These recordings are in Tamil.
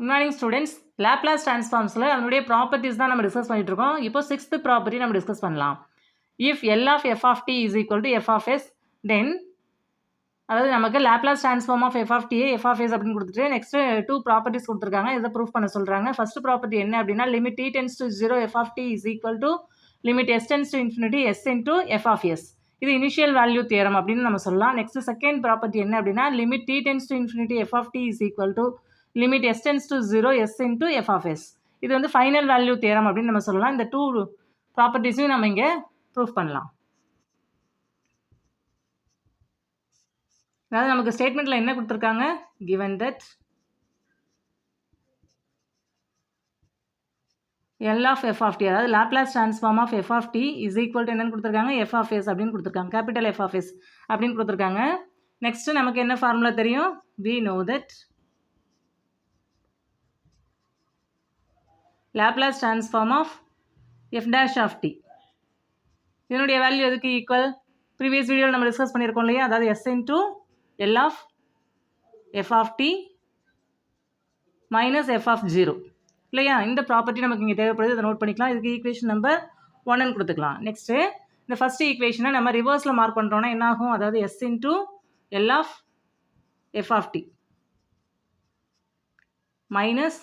Good morning students. Laplace transformsல அதனுடைய ப்ராப்பர்ட்டிஸ் தான் நம்ம டிஸ்கஸ் பண்ணிட்டு இருக்கோம். இப்போ 6th ப்ராப்பர்ட்டி நம்ம டிஸ்கஸ் பண்ணலாம். If L of f of t is equal to f of s, then அதாவது நமக்கு Laplace transform of f of t f of s அப்படின்னு கொடுத்துட்டு நெக்ஸ்ட் 2 ப்ராப்பர்ட்டிஸ் கொடுத்துருக்காங்க. இதை ப்ரூஃப் பண்ண சொல்றாங்க. ஃபர்ஸ்ட் ப்ராப்பர்ட்டி என்ன அப்படின்னா limit t tends to 0 f of t is equal to limit s tends to infinity s into f of s. இது இனிஷியல் வேல்யூ தியரம் அப்படின்னு நம்ம சொல்லலாம். நெக்ஸ்ட் செகண்ட் ப்ராப்பர்ட்டி என்ன அப்படின்னா limit t tends to infinity f of t is equal to limit s tends to 0 s into f of s. இது வந்து ஃபைனல் வேல்யூ தியரம் அப்படின்னு நம்ம சொல்லலாம். இந்த 2 ப்ராப்பர்ட்டிஸையும் நம்ம இங்கே ப்ரூஃப் பண்ணலாம். அதாவது நமக்கு ஸ்டேட்மெண்ட்ல என்ன கொடுத்துருக்காங்க, given that L of f of t அதாவது Laplace transform of f of t is equal to என்னன்னு கொடுத்துருக்காங்க, f of s அப்படின்னு கொடுத்துருக்காங்க, கேபிட்டல் f of s அப்படின்னு கொடுத்துருக்காங்க. நெக்ஸ்ட் நமக்கு என்ன ஃபார்முலா தெரியும், we know that Laplace transform of f dash of t இதனுடைய வேல்யூ எதுக்கு ஈக்குவல், ப்ரீவியஸ் வீடியோவில் நம்ம டிஸ்கஸ் பண்ணியிருக்கோம் இல்லையா, அதாவது s into L of f of t minus f of 0 இல்லையா. இந்த ப்ராப்பர்ட்டி நமக்கு இங்கே தேவைப்படுது, இதை நோட் பண்ணிக்கலாம். இதுக்கு ஈக்குவேஷன் நம்பர் 1ன்னு கொடுத்துக்கலாம். நெக்ஸ்ட்டு இந்த ஃபர்ஸ்ட் ஈக்குவேஷனை நம்ம ரிவர்ஸில் மார்க் பண்ணுறோன்னா என்ன ஆகும், அதாவது s into L of f of t minus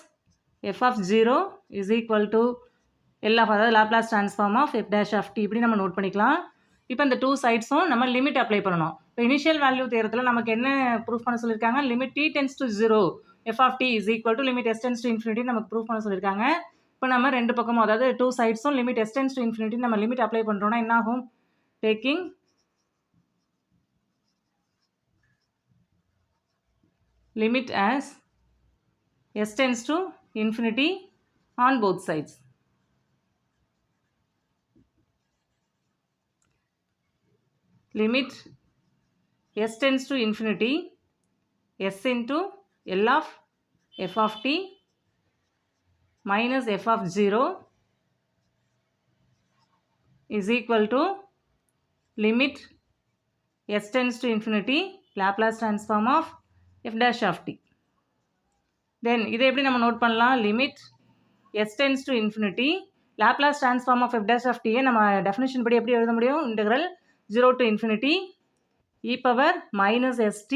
f of 0 is equal to L of அதாவது Laplace transform of f dash of t இப்படி நம்ம நோட் பண்ணிக்கலாம். இப்போ இந்த 2 சைட்ஸும் நம்ம லிமிட் அப்ளை பண்ணணும். இப்போ இனிஷியல் வேல்யூ தேரத்தில் நமக்கு என்ன ப்ரூஃப் பண்ண சொல்லியிருக்காங்க, limit t tends to 0 f of t is equal to limit s tends to infinity நமக்கு ப்ரூஃப் பண்ண சொல்லியிருக்காங்க. இப்போ நம்ம ரெண்டு பக்கமும் அதாவது 2 சைட்ஸும் limit s tends to infinity நம்ம லிமிட் அப்ளை பண்ணுறோம்னா என்ன ஆகும், taking limit as s tends to infinity on both sides. Limit s tends to infinity s into L of f of t minus f of 0 is equal to limit s tends to infinity Laplace transform of f dash of t. Then இதை எப்படி நம்ம நோட் பண்ணலாம், limit s tends to infinity Laplace transform of f dash of t நம்ம டெஃபினிஷன் படி எப்படி எழுத முடியும், integral 0 to infinity e power minus st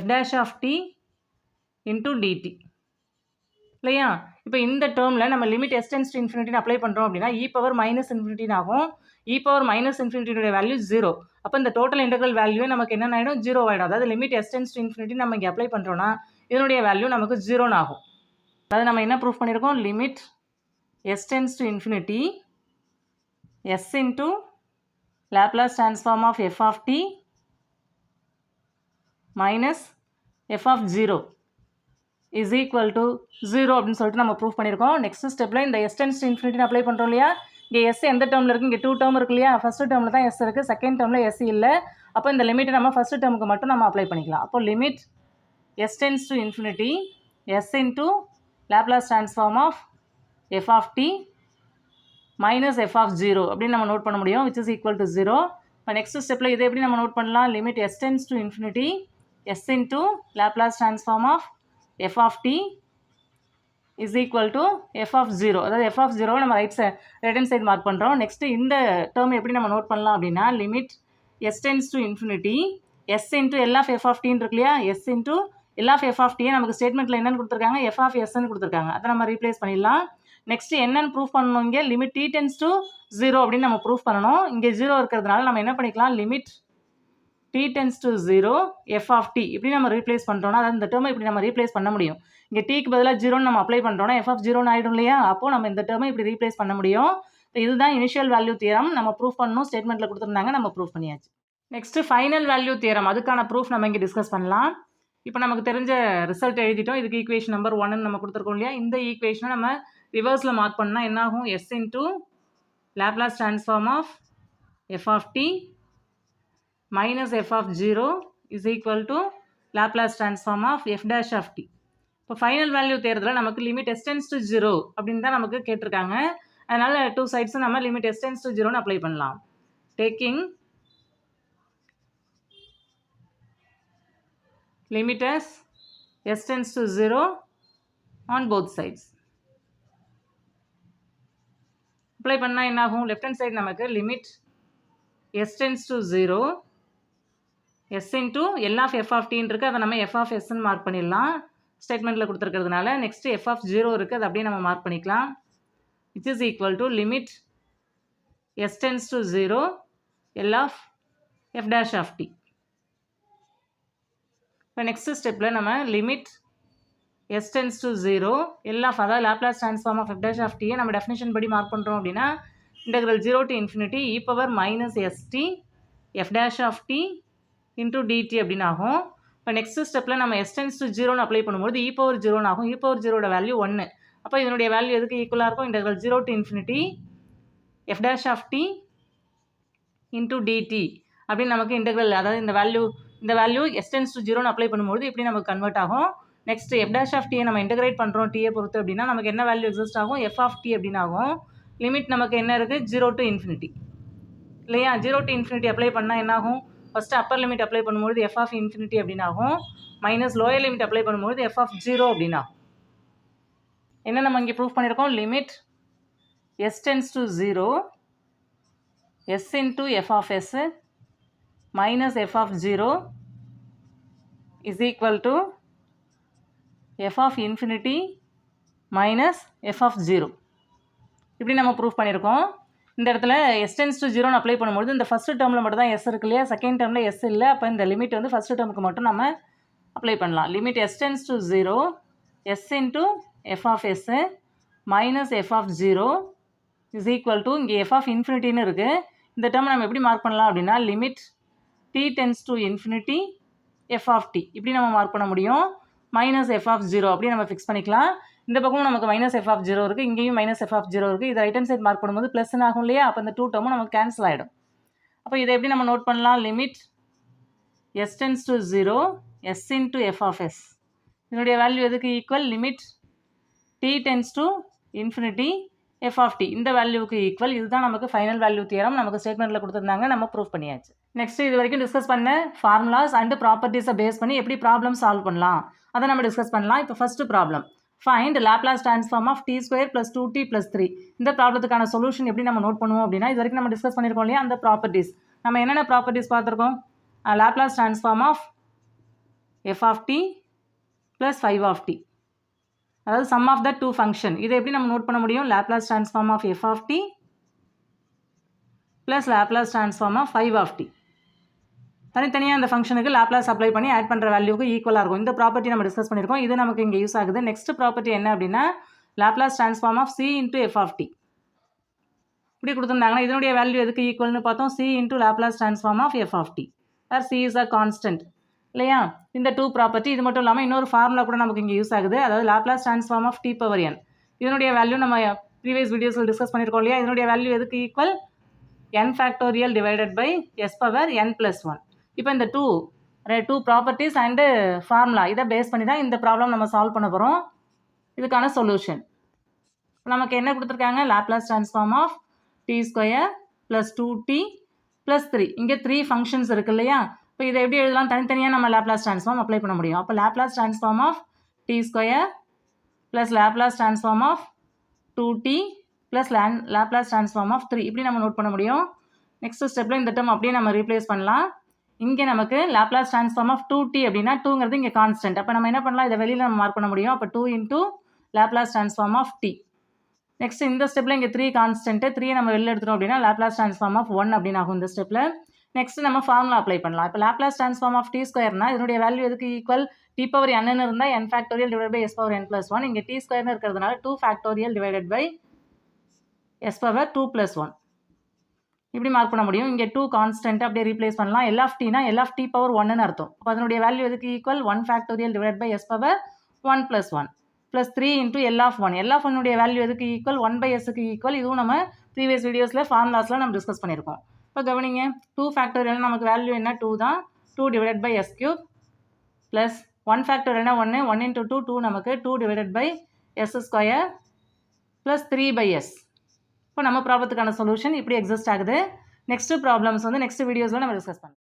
f dash of t into dt இல்லையா. இப்போ இந்த டேர்மில் நம்ம limit s tends to infinity apply பண்ணுறோம் அப்படின்னா e power minus infinity ஆகும். e power minus infinity value 0. அப்போ இந்த டோட்டல் இன்டெக்ரல் வேல்யூ நமக்கு என்ன ஆகிடும், 0 ஆகிடும். அதாவது limit s tends to infinity நம்ம இங்கே அப்ளை பண்ணுறோன்னா இதனுடைய வேல்யூ நமக்கு 0 ஆகும். அதாவது நம்ம என்ன ப்ரூஃப் பண்ணியிருக்கோம், limit s tends to infinity s into Laplace transform of f of t minus f of 0 is equal to 0 அப்படின்னு சொல்லிட்டு நம்ம ப்ரூஃப் பண்ணியிருக்கோம். நெக்ஸ்ட் ஸ்டெப்பில் இந்த s tends to infinity apply பண்ணுறோம் இல்லையா, இங்கே s எந்த டேர்மில் இருக்குது, இங்கே 2 டேர்ம் இருக்கு இல்லையா, ஃபர்ஸ்ட் டேர்மில் தான் s இருக்குது, செகண்ட் டேர்மில் s இல்லை. அப்போ இந்த லிமிட்டை நம்ம ஃபர்ஸ்ட் டேர்முக்கு மட்டும் நம்ம அப்ளை பண்ணிக்கலாம். அப்போ limit s tends to infinity s into Laplace transform of f of t minus f of 0 அப்படின்னு நம்ம நோட் பண்ண முடியும், which is equal to 0. இப்போ நெக்ஸ்ட் ஸ்டெப்பில் இதை எப்படி நம்ம நோட் பண்ணலாம், limit s tends to infinity s into Laplace transform of f of t is equal to f of 0. அதாவது f of 0 நம்ம ரைட் ஹேண்ட் சைடு மார்க் பண்ணுறோம். நெக்ஸ்ட் இந்த டேர்ம் எப்படி நம்ம நோட் பண்ணலாம் அப்படின்னா, limit s tends to infinity s into L of f of t இருக்கு இல்லையா, s into L of f of t நமக்கு ஸ்டேட்மெண்ட்டில் என்னன்னு கொடுத்துருக்காங்க, f of sன்னு கொடுத்துருக்காங்க, அதை நம்ம ரீப்ளேஸ் பண்ணிடலாம். நெக்ஸ்ட் என்னன்னு ப்ரூஃப் பண்ணணும், இங்கே லிமிட் t டென்ஸ் டு 0 அப்படின்னு நம்ம ப்ரூஃப் பண்ணணும். இங்கே 0 இருக்கிறதுனால நம்ம என்ன பண்ணிக்கலாம், limit t tends to 0 f of t இப்படி நம்ம ரீப்ளேஸ் பண்ணுறோம்னா, அதாவது இந்த டேர்மை இப்படி நம்ம ரீப்ளேஸ் பண்ண முடியும். இங்கே டீக்கு பதிலாக 0ன்னு நம்ம அப்ளை பண்ணுறோம்னா f of 0ன்னு ஆகிடும் இல்லையா, அப்போது நம்ம இந்த டேர்மை இப்படி ரீப்ளேஸ் பண்ண முடியும். இதுதான் இனிஷியல் வேல்யூ தியரம், நம்ம ப்ரூஃப் பண்ணணும், ஸ்டேட்மெண்ட்டில் கொடுத்துருந்தாங்க, நம்ம ப்ரூஃப் பண்ணியாச்சு. நெக்ஸ்ட் ஃபைனல் வேல்யூ தியரம், அதுக்கான ப்ரூஃப் நம்ம இங்கே டிஸ்கஸ் பண்ணலாம். இப்போ நமக்கு தெரிஞ்ச ரிசல்ட் எழுதிட்டோம். இதுக்கு ஈக்குவேஷன் நம்பர் 1ன்னு நம்ம கொடுத்துருக்கோம் இல்லையா, இந்த ஈக்குவேஷனை நம்ம ரிவர்ஸில் மார்க் பண்ணால் என்ன ஆகும், s into Laplace transform of f of t minus f of 0 is equal to Laplace transform of f dash of t. இப்போ ஃபைனல் வேல்யூ தேர்தலில் நமக்கு லிமிட் s tends to 0 அப்படின்னு தான் நமக்கு கேட்டிருக்காங்க. அதனால் 2 சைட்ஸும் நம்ம லிமிட் s tends to 0ன்னு அப்ளை பண்ணலாம். Taking limit as s tends to 0 on both sides. Apply பண்ணால் என்ன ஆகும்? லெஃப்ட் ஹேண்ட் சைடு நமக்கு limit s tends to 0 s into L of f of t இருக்குது, அதை நம்ம f of sன்னு மார்க் பண்ணிடலாம் ஸ்டேட்மெண்ட்டில் கொடுத்துருக்கிறதுனால. நெக்ஸ்ட்டு f of 0 இருக்குது, அதை அப்படியே நம்ம மார்க் பண்ணிக்கலாம். which is equal to limit s tends to 0 L of f dash of t. இப்போ நெக்ஸ்ட் ஸ்டெப்பில் நம்ம limit s tends to 0 L of அதாவது Laplace transform of f dash of t நம்ம டெஃபினேஷன் படி மார்க் பண்ணுறோம் அப்படின்னா integral 0 to infinity e power minus st f dash of t into dt அப்படின்னு ஆகும். இப்போ நெக்ஸ்ட் ஸ்டெப்பில் நம்ம s tends to 0ன்னு அப்ளை பண்ணும்போது e power 0ன்னு ஆகும். e power 0ஓட வேல்யூ 1. அப்போ இதனுடைய வேல்யூ எதுக்கு ஈக்குவலாக இருக்கும்? integral 0 to infinity f dash of t into dt அப்படின்னு நமக்கு இன்டெக்ரல், அதாவது இந்த வேல்யூ s tends to 0ன்னு அப்ளை பண்ணும்போது இப்படி நமக்கு கன்வெர்ட் ஆகும். Next f dash of t நம்ம இன்டெகிரேட் பண்ணுறோம் t பொறுத்து அப்படின்னா நமக்கு என்ன வேல்யூ எக்ஸிஸ்ட் ஆகும்? f of t அப்படின்னு ஆகும். லிமிட் நமக்கு என்ன இருக்குது? 0 to infinity இல்லையா? 0 to infinity அப்ளை பண்ணால் என்ன ஆகும்? ஃபஸ்ட்டு அப்பர் லிமிட் அப்ளை பண்ணும்போது f of infinity அப்படின்னு ஆகும். மைனஸ் லோயர் லிமிட் அப்ளை பண்ணும்போது f of 0 அப்படின்னு ஆகும். என்ன நம்ம இங்கே ப்ரூஃப் பண்ணியிருக்கோம்? Limit s tends to 0 s into f of s minus f of 0 is equal to f of infinity minus f of 0. இப்படி நம்ம ப்ரூஃப் பண்ணியிருக்கோம். இந்த இடத்துல s tends to 0ன்னு அப்ளை பண்ணும்போது இந்த ஃபஸ்ட்டு டேர்மில் மட்டும் தான் s இருக்கு இல்லையா? செகண்ட் டேர்மில் s இல்லை. அப்போ இந்த லிமிட் வந்து ஃபஸ்ட்டு டேர்முக்கு மட்டும் நம்ம அப்ளை பண்ணலாம். Limit s tends to 0 s into f of s minus f of 0 is equal to இங்கே f of infinity-ன்னு இருக்குது. இந்த டேர்மை நம்ம எப்படி மார்க் பண்ணலாம் அப்படின்னா limit t tends to infinity f of t இப்படி நம்ம மார்க் பண்ண முடியும். மைனஸ் f of 0 அப்படி நம்ம ஃபிக்ஸ் பண்ணிக்கலாம். இந்த பக்கமும் நமக்கு மைனஸ் f of 0 இருக்குது, இங்கேயும் மைனஸ் f of 0 இருக்குது. இது ரைட் ஹேண்ட் சைட் மார்க் பண்ணும்போது ப்ளஸ்ன்னு ஆகும் இல்லையா? அப்போ இந்த 2 டேர்மும் நமக்கு கேன்சல் ஆகிடும். அப்போ இதை எப்படி நம்ம நோட் பண்ணலாம்? Limit s tends to 0 s into f of s இதனுடைய வேல்யூ எதுக்கு equal? Limit t tends to infinity f of t இந்த வேல்யூவுக்கு ஈக்குவல். இதுதான் நமக்கு ஃபைனல் வேல்யூ தியரம் நமக்கு ஸ்டேட்மெண்ட்டில் கொடுத்துருந்தாங்க, நம்ம ப்ரூஃப் பண்ணியாச்சு. நெக்ஸ்ட் இது வரைக்கும் டிஸ்கஸ் பண்ண ஃபார்முலாஸ் அண்ட் ப்ராப்பர்ட்டிஸை பேஸ் பண்ணி எப்படி ப்ராப்ளம் சால்வ் பண்ணலாம் அதை நம்ம டிஸ்கஸ் பண்ணலாம். இப்போ first problem, find Laplace transform of t square plus 2t plus 3. இந்த ப்ராப்ளத்துக்கான சொல்யூஷன் எப்படி நம்ம நோட் பண்ணுவோம் அப்படின்னா இது வரைக்கும் நம்ம டிஸ்கஸ் பண்ணியிருக்கோம் இல்லையா? அந்த ப்ராப்பர்ட்டிஸ் நம்ம என்னென்ன ப்ராப்பர்ட்டிஸ் பார்த்துருக்கோம்? Laplace transform of f of t plus 5 of t, அதாவது sum of the two function. இதை எப்படி நம்ம நோட் பண்ண முடியும்? Laplace transform of f of t plus Laplace transform of 5 of t. தனித்தனியாக அந்த ஃபங்க்ஷனுக்கு லாப்லாஸ் அப்ளை பண்ணி ஆட் பண்ணுற வேல்யூக்கு ஈக்குவலாக இருக்கும். இந்த ப்ராப்பர்ட்டி நம்ம டிஸ்கஸ் பண்ணியிருக்கோம். இது நமக்கு இங்கே யூஸ் ஆகுது. நெக்ஸ்ட் ப்ராப்பர்ட்டி என்ன அப்படின்னா Laplace transform of c into f of t இப்படி கொடுத்துருந்தாங்கன்னா இதனுடைய வேல்யூ எதுக்கு ஈக்குவல்னு பார்த்தோம்? c into Laplace transform of f of t or c is a constant இல்லையா? இந்த டூ ப்ராப்பர்ட்டி. இது மட்டும் இல்லாமல் இன்னொரு ஃபார்முலா கூட நமக்கு இங்கே யூஸ் ஆகுது, அதாவது Laplace transform of t power n. இதனுடைய வேல்யூ நம்ம ப்ரீவியஸ் வீடியோஸில் டிஸ்கஸ் பண்ணியிருக்கோம் இல்லையா? இதனுடைய வேல்யூ எதுக்கு equal? n factorial divided by s power n plus 1. இப்போ இந்த டூ ப்ராப்பர்ட்டிஸ் அண்டு ஃபார்முலா இதை பேஸ் பண்ணி தான் இந்த ப்ராப்ளம் நம்ம சால்வ் பண்ண போகிறோம். இதுக்கான சொல்யூஷன் நமக்கு என்ன கொடுத்துருக்காங்க? Laplace transform of t square plus 2t plus 3. இங்கே 3 ஃபங்க்ஷன்ஸ் இருக்கு இல்லையா? இப்போ இதை எப்படி எழுதலாம்? தனித்தனியாக நம்ம லாப்லாஸ் ட்ரான்ஸ்ஃபார்ம் அப்ளை பண்ண முடியும். அப்போ Laplace transform of t square plus Laplace transform of 2t plus Laplace transform of 3 இப்படி நம்ம நோட் பண்ண முடியும். நெக்ஸ்ட் ஸ்டெப்பில் இந்த டேர்ம் அப்படியே நம்ம ரீப்ளேஸ் பண்ணலாம். இங்கே நமக்கு லாப்லாஸ் ட்ரான்ஸ்ஃபார்ம் ஆஃப் 2t அப்படின்னா 2ங்கிறது இங்கே கான்ஸ்டன்ட். அப்போ நம்ம என்ன பண்ணலாம்? இதை வெளியில் நம்ம மார்க் பண்ண முடியும். அப்போ 2 into Laplace transform of t. Next இந்த ஸ்டெப்பில் இங்கே 3 கான்ஸ்டன்ட்டு, 3 நம்ம வெளியில் எடுத்துட்டோம் அப்படின்னா லாப்லாஸ் ட்ரான்ஸ்ஃபார்ம் ஆஃப் 1 அப்படின்னு ஆகும் இந்த ஸ்டெப்பில். நெக்ஸ்ட் நம்ம ஃபார்முலா அப்ளை பண்ணலாம். இப்போ லாப்லாஸ் ட்ரான்ஸ்ஃபார்ம் ஆஃப் t ஸ்கொயர்னா இதனுடைய வேல்யூ எதுக்கு ஈக்குவல்? t பவர் n இருந்தால் n factorial divide by s power n plus 1. இங்கே t ஸ்கொயர்னு இருக்கிறதுனால 2 factorial divided by s power 2 plus 1 இப்படி மார்க் பண்ண முடியும். இங்கே 2 கான்ஸ்டன்ட் அப்படியே ரீப்ளேஸ் பண்ணலாம். எல் ஆஃப் டீனா எல் ஆஃப் டி பவர் 1ன்னு அர்த்தம். அப்போ அதனுடைய வேல்யூ எதுக்கு equal? 1 factorial divide by S power 1 plus 1 plus 3 into L of 1. L of 1 value எதுக்கு ஈக்குவல்? 1 பை எஸ்க்கு ஈக்குவல். இதுவும் நம்ம ப்ரீவியஸ் வீடியோஸில் ஃபார்முலாஸில் நம்ம டிஸ்கஸ் பண்ணியிருக்கோம். இப்போ கவனிங்க, 2 ஃபேக்டோரியல் நமக்கு வேல்யூ என்ன? 2 தான். 2 divide by S cube plus 1 ஃபேக்டோரியல்னா 1 1 இன்ட்டு 2 2 நமக்கு 2 divide by S square plus 3 by S. இப்போ நம்ம ப்ராப்ளத்துக்கான சொல்யூஷன் இப்படி எக்ஸிஸ்ட் ஆகுது. நெக்ஸ்ட் ப்ராப்ளம்ஸ் வந்து நெக்ஸ்ட் வீடியோஸில் நம்ம டிஸ்கஸ் பண்ணலாம்.